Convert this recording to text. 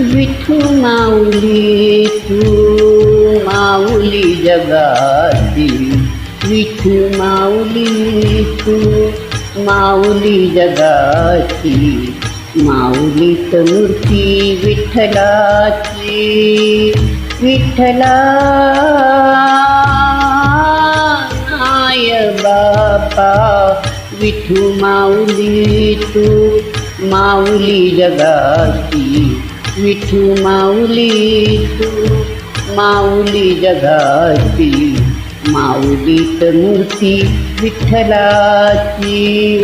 विठू माऊली तू माऊली जगाची, विठू माऊली तू माऊली जगाची, माऊलीत मूर्ती विठ्ठलाची, विठ्ठला नाय बापा, विठू माऊली तू माऊली जगाची, विठू माऊली तू माऊली जगाची, माऊलीत मूर्ती विठ्ठलाची.